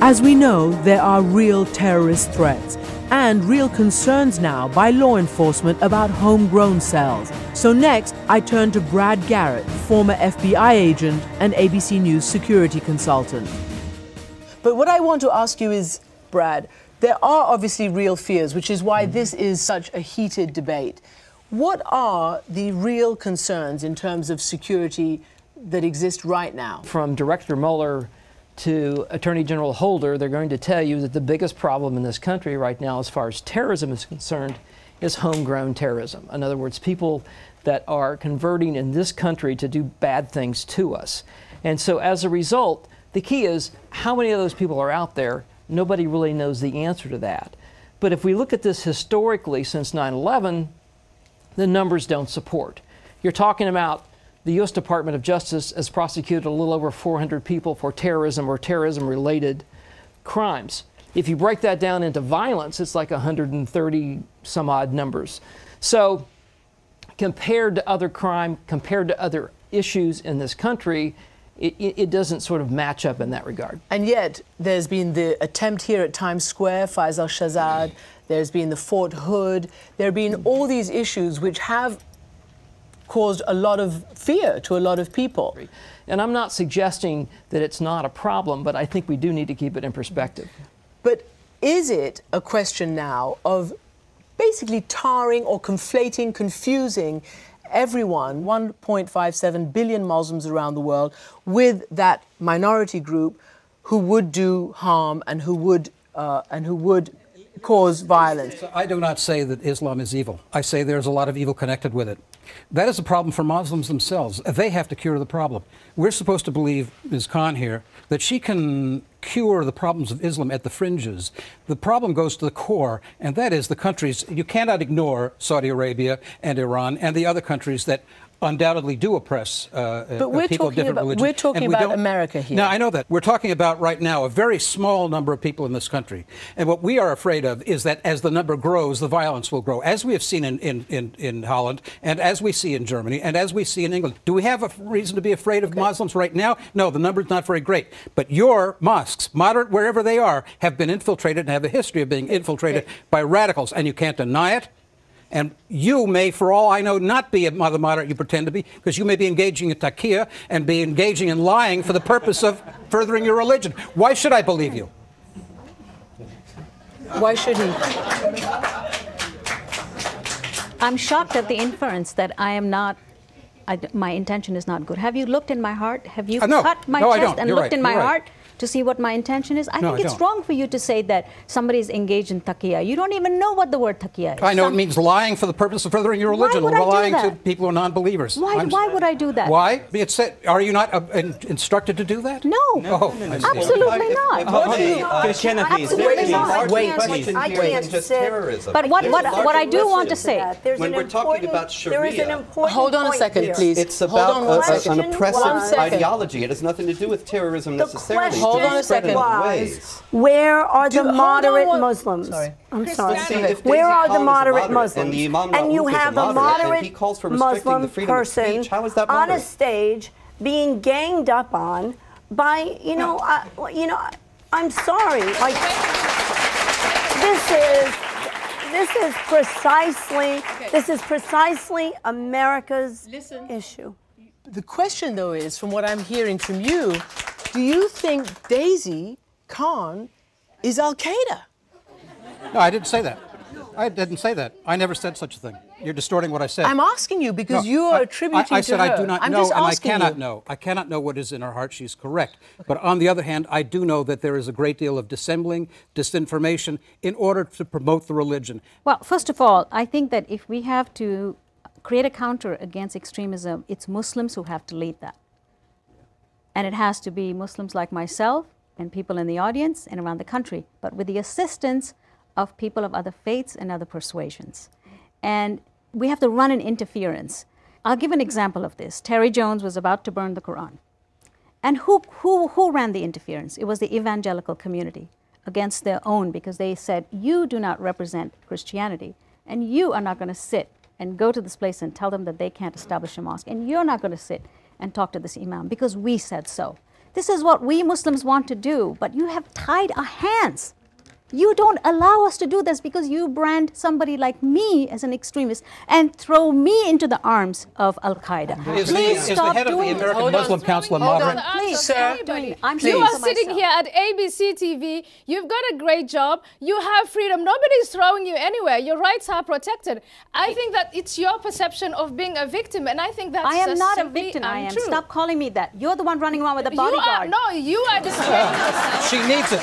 As we know, there are real terrorist threats and real concerns now by law enforcement about homegrown cells. So next, I turn to Brad Garrett, former FBI agent and ABC News security consultant. But what I want to ask you is, Brad, there are obviously real fears, which is why this is such a heated debate. What are the real concerns in terms of security that exist right now? From Director Mueller to Attorney General Holder, they're going to tell you that the biggest problem in this country right now as far as terrorism is concerned is homegrown terrorism. In other words, people that are converting in this country to do bad things to us. And so as a result, the key is how many of those people are out there? Nobody really knows the answer to that. But if we look at this historically since 9/11, the numbers don't support. You're talking about the U.S. Department of Justice has prosecuted a little over 400 people for terrorism or terrorism-related crimes. If you break that down into violence, it's like 130 some odd numbers. So compared to other crime, compared to other issues in this country, it doesn't sort of match up in that regard. And yet, there's been the attempt here at Times Square, Faisal Shahzad, there's been the Fort Hood, there have been all these issues which have caused a lot of fear to a lot of people. And I'm not suggesting that it's not a problem, but I think we do need to keep it in perspective. But is it a question now of basically tarring or conflating, confusing everyone, 1.57 billion Muslims around the world, with that minority group who would do harm and who would cause violence? I do not say that Islam is evil. I say there's a lot of evil connected with it. That is a problem for Muslims themselves. They have to cure the problem. We're supposed to believe, Ms. Khan here, that she can cure the problems of Islam at the fringes. The problem goes to the core, and that is the countries. You cannot ignore Saudi Arabia and Iran and the other countries that undoubtedly do oppress people of different religions. We're talking about America here. Now, I know that. We're talking about right now a very small number of people in this country. And what we are afraid of is that as the number grows, the violence will grow, as we have seen in Holland, and as we see in Germany, and as we see in England. Do we have a reason to be afraid of Muslims right now? No, the number is not very great. But your mosques, moderate wherever they are, have been infiltrated and have a history of being infiltrated by radicals, and you can't deny it. And you may, for all I know, not be the moderate you pretend to be, because you may be engaging in taqiyya and be engaging in lying for the purpose of furthering your religion. Why should I believe you? Why should he? I'm shocked at the inference that I am not, my intention is not good. Have you looked in my heart? Have you cut my chest and looked in my heart to see what my intention is? I think it's wrong for you to say that somebody is engaged in taqiyya. You don't even know what the word taqiyya is. I know it means lying for the purpose of furthering your religion, or lying to people who are non-believers. Why would I do that? Why? Are you not instructed to do that? No. Absolutely not. Absolutely not. Wait. But what I do want to say, when we're talking about Sharia, hold on a second, please. It's about an oppressive ideology. It has nothing to do with terrorism necessarily. Hold on a second. Where are the moderate Muslims? I'm sorry. Where are the moderate Muslims? And you have a moderate Muslim person on a stage being ganged up on by, I'm sorry. Like, this is precisely America's issue. The question, though, is, from what I'm hearing from you, do you think Daisy Khan is Al-Qaeda? No, I didn't say that. I didn't say that. I never said such a thing. You're distorting what I said. I'm asking you because you are attributing to her. I said I do not know, and I cannot know. I cannot know what is in her heart. She's correct. Okay. But on the other hand, I do know that there is a great deal of dissembling, disinformation in order to promote the religion. Well, first of all, I think that if we have to create a counter against extremism, it's Muslims who have to lead that. And it has to be Muslims like myself and people in the audience and around the country, but with the assistance of people of other faiths and other persuasions. And we have to run an interference. I'll give an example of this. Terry Jones was about to burn the Quran. And who ran the interference? It was the evangelical community against their own, because they said, you do not represent Christianity, and you are not going to sit and go to this place and tell them that they can't establish a mosque, and you're not going to sit and talk to this imam because we said so. this is what we Muslims want to do, but you have tied our hands. You don't allow us to do this because you brand somebody like me as an extremist and throw me into the arms of Al-Qaeda. Please stop doing it. Is the head of the American Muslim Council a moderate? Please, sir. You are sitting here at ABC TV. You've got a great job. You have freedom. Nobody's throwing you anywhere. Your rights are protected. I think that it's your perception of being a victim, and I think that's I am not a victim. I am. Stop calling me that. You're the one running around with a bodyguard. You are disgracing yourself. She needs it.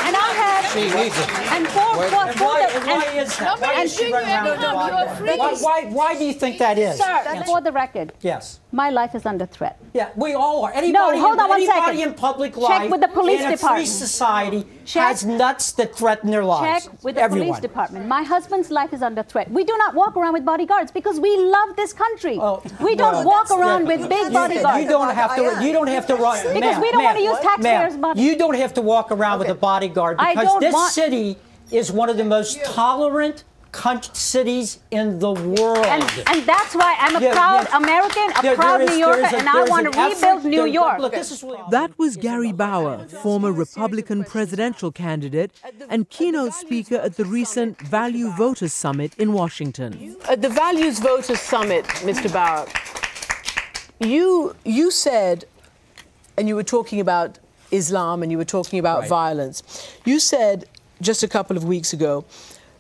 And I have. She needs it. And why is that? Why is she running around? Why do you think that is? Sir, for the record. Yes. My life is under threat. Yeah, we all are. Anybody, anybody in public life, check with the police in a department. free society, has nuts that threaten their lives. Check with the police department. My husband's life is under threat. We do not walk around with bodyguards because we love this country. We don't walk around with big bodyguards. You don't have to. You don't have to run because we don't want to use taxpayers' money. You don't have to walk around with a bodyguard because this city is one of the most tolerant cities in the world. And that's why I'm a proud American, a proud New Yorker, and I want to rebuild New York. Look, that was Gary Bauer, former Republican presidential candidate and keynote speaker at the recent Value Voters Summit in Washington. At the Values Voters Summit, Mr. Bauer, you said, and you were talking about Islam and you were talking about violence, you said just a couple of weeks ago,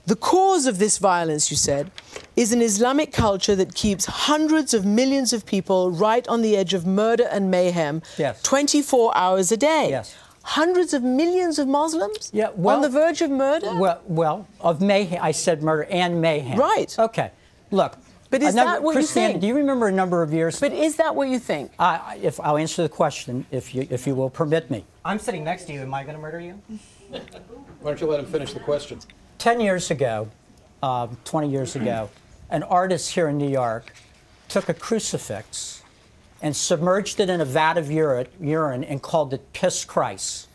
the cause of this violence, you said, is an Islamic culture that keeps hundreds of millions of people right on the edge of murder and mayhem 24 hours a day. Yes. Hundreds of millions of Muslims on the verge of murder? Well, of mayhem. I said murder and mayhem. Right. Okay. Look. But is that what you think? Do you remember a number of years? But is that what you think? If I'll answer the question, if you will permit me. I'm sitting next to you. Am I going to murder you? Why don't you let him finish the question? 10 years ago, 20 years ago, an artist here in New York took a crucifix and submerged it in a vat of urine and called it Piss Christ.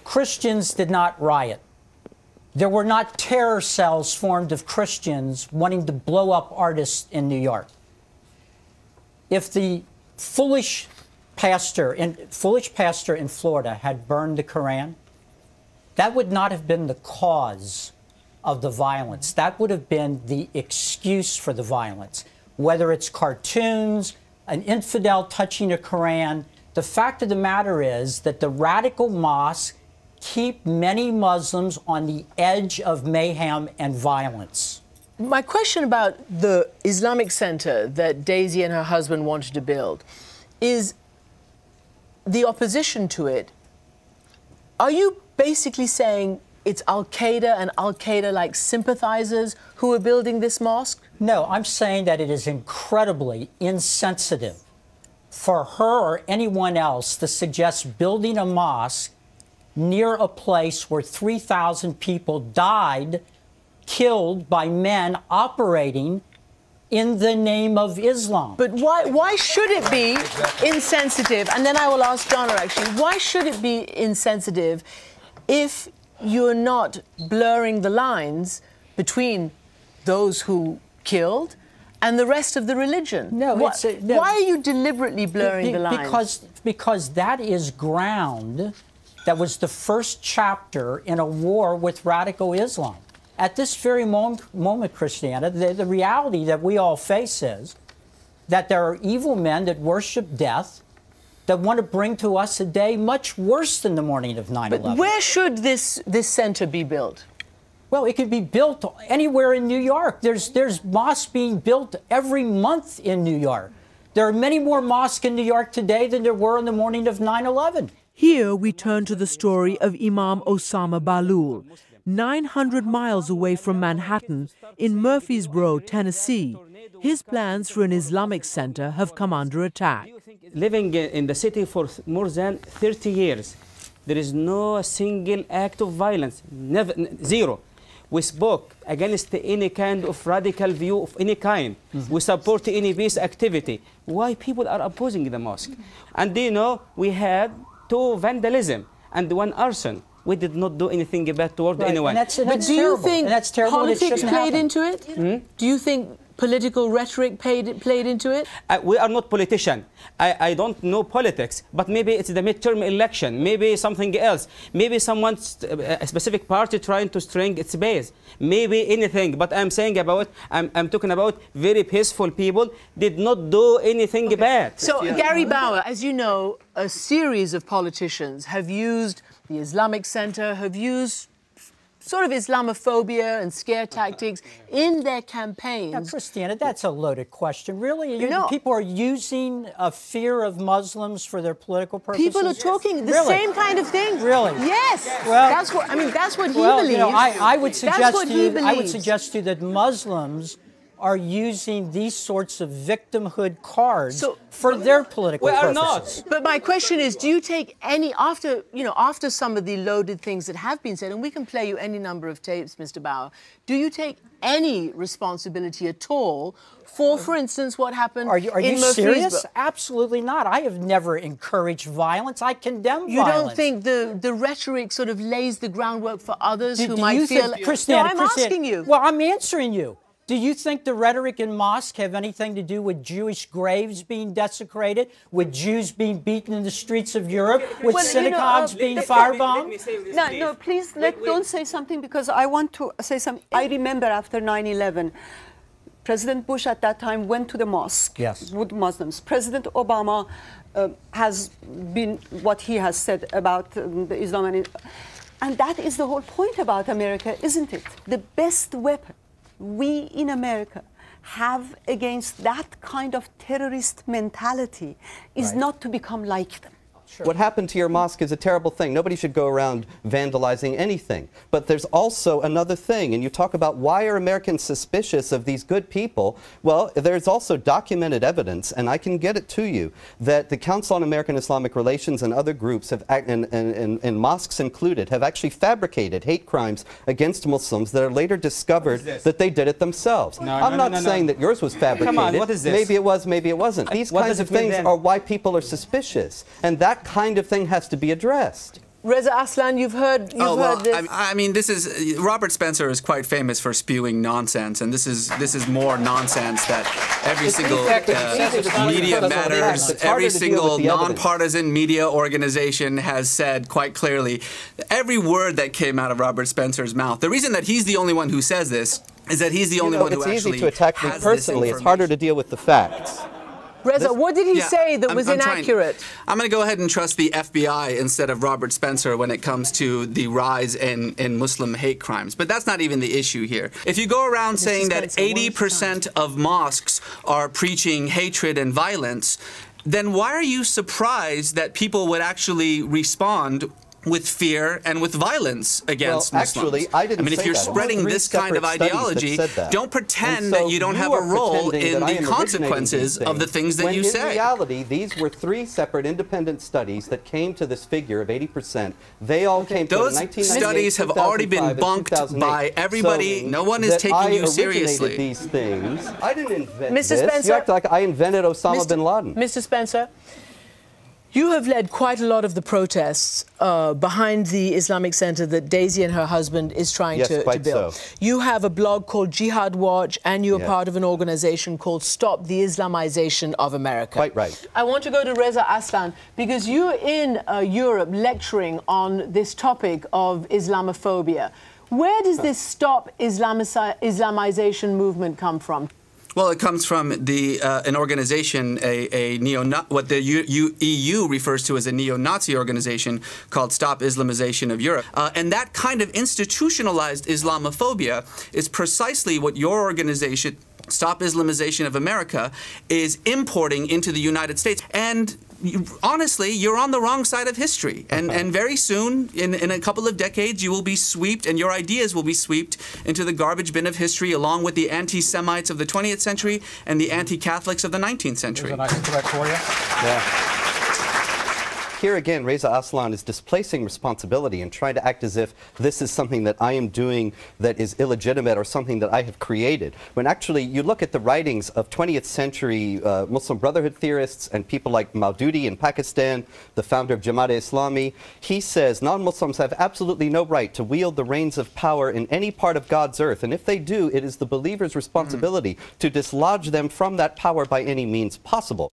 Christians did not riot. There were not terror cells formed of Christians wanting to blow up artists in New York. If the foolish pastor in Florida had burned the Koran, that would not have been the cause of the violence. That would have been the excuse for the violence. Whether it's cartoons, an infidel touching a Koran, the fact of the matter is that the radical mosques keep many Muslims on the edge of mayhem and violence. My question about the Islamic Center that Daisy and her husband wanted to build is the opposition to it. Are you basically saying it's Al-Qaeda and Al-Qaeda-like sympathizers who are building this mosque? No, I'm saying that it is incredibly insensitive for her or anyone else to suggest building a mosque near a place where 3,000 people died, killed by men operating in the name of Islam. But why should it be insensitive? And then I will ask Donna, actually, why should it be insensitive if you're not blurring the lines between those who killed and the rest of the religion? No, why are you deliberately blurring the lines? Because that is ground that was the first chapter in a war with radical Islam. At this very moment, Christiana, the reality that we all face is that there are evil men that worship death, that want to bring to us a day much worse than the morning of 9/11. But where should this center be built? Well, it could be built anywhere in New York. There's mosques being built every month in New York. There are many more mosques in New York today than there were on the morning of 9/11. Here we turn to the story of Imam Osama Balul, 900 miles away from Manhattan in Murfreesboro, Tennessee. His plans for an Islamic center have come under attack. Living in the city for more than 30 years, there is no single act of violence, never, zero. We spoke against any kind of radical view of any kind. We support any peace activity. Why people are opposing the mosque? And you know, we had 2 vandalism and 1 arson. We did not do anything bad toward anyone. But do you think politics played into it? Do you think political rhetoric played into it? We are not politicians. I don't know politics, but maybe it's the midterm election, maybe something else, maybe someone's a specific party trying to string its base, maybe anything. But I'm saying about, I'm talking about very peaceful people did not do anything bad. So Gary Bauer, as you know, a series of politicians have used the Islamic Center, have used sort of Islamophobia and scare tactics in their campaigns. Now, Christiana, that's a loaded question. Really? People are using a fear of Muslims for their political purposes? People are talking the same kind of thing. Really? Yes. Well, that's what, I mean, that's what he believes. You know, I would suggest to you that Muslims are using these sorts of victimhood cards for their political purposes. We are not. But my question is, do you take any, after some of the loaded things that have been said, and we can play you any number of tapes, Mr. Bauer, do you take any responsibility at all for instance, what happened in Murfreesboro? Are you serious? Absolutely not. I have never encouraged violence. I condemn violence. You don't think the rhetoric sort of lays the groundwork for others who might feel... Christiana, no, I'm asking you. Well, I'm answering you. Do you think the rhetoric in mosque have anything to do with Jewish graves being desecrated, with Jews being beaten in the streets of Europe, with synagogues being firebombed? No, please, don't say something, because I want to say something. I remember after 9/11, President Bush at that time went to the mosque with Muslims. President Obama has been what he has said about the Islam. And that is the whole point about America, isn't it? The best weapon we in America have against that kind of terrorist mentality is not to become like them. Sure. What happened to your mosque is a terrible thing. Nobody should go around vandalizing anything. But there's also another thing, and you talk about why are Americans suspicious of these good people? Well, there's also documented evidence, and I can get it to you, that the Council on American Islamic Relations and other groups, have, and mosques included, have actually fabricated hate crimes against Muslims that are later discovered that they did it themselves. No, I'm not saying that yours was fabricated. Come on, what is this? Maybe it was, maybe it wasn't. These kinds of things are why people are suspicious, and that kind of thing has to be addressed. Reza Aslan, you've heard this. I mean, this is Robert Spencer is quite famous for spewing nonsense, and this is more nonsense that every single media matters, every single nonpartisan media organization has said quite clearly. Every word that came out of Robert Spencer's mouth. The reason that he's the only one who says this is that he's the only one who actually has it's easy to attack me personally. It's harder to deal with the facts. Reza, what did he say that was inaccurate? I'm going to go ahead and trust the FBI instead of Robert Spencer when it comes to the rise in Muslim hate crimes. But that's not even the issue here. If you go around saying that 80% of mosques are preaching hatred and violence, then why are you surprised that people would actually respond with fear and with violence against Muslims? Actually, I didn't mean, if you're spreading this kind of ideology, don't pretend that you don't have a role in the consequences of the things that you say. In reality, these were 3 separate independent studies that came to this figure of 80%. They all came to those studies have already been bunked by everybody. No one is taking you seriously. These things. I didn't invent Mr. this. Spencer, you act like I invented Osama bin Laden. Mr. Spencer, you have led quite a lot of the protests behind the Islamic Center that Daisy and her husband is trying to build. So. You have a blog called Jihad Watch, and you're part of an organization called Stop the Islamization of America. Quite right. I want to go to Reza Aslan, because you're in Europe lecturing on this topic of Islamophobia. Where does this Stop Islamization movement come from? Well, it comes from an organization, what the EU refers to as a neo-Nazi organization called Stop Islamization of Europe. And that kind of institutionalized Islamophobia is precisely what your organization, Stop Islamization of America, is importing into the United States. And honestly, you're on the wrong side of history. And very soon, in a couple of decades, you will be swept, and your ideas will be swept into the garbage bin of history, along with the anti-Semites of the 20th century and the anti-Catholics of the 19th century. Here's a nice clip for you. Yeah. here again, Reza Aslan is displacing responsibility and trying to act as if this is something that I am doing that is illegitimate or something that I have created. When actually, you look at the writings of 20th century Muslim Brotherhood theorists and people like Maududi in Pakistan, the founder of Jamaat-e-Islami, he says non-Muslims have absolutely no right to wield the reins of power in any part of God's earth, and if they do, it is the believer's responsibility to dislodge them from that power by any means possible.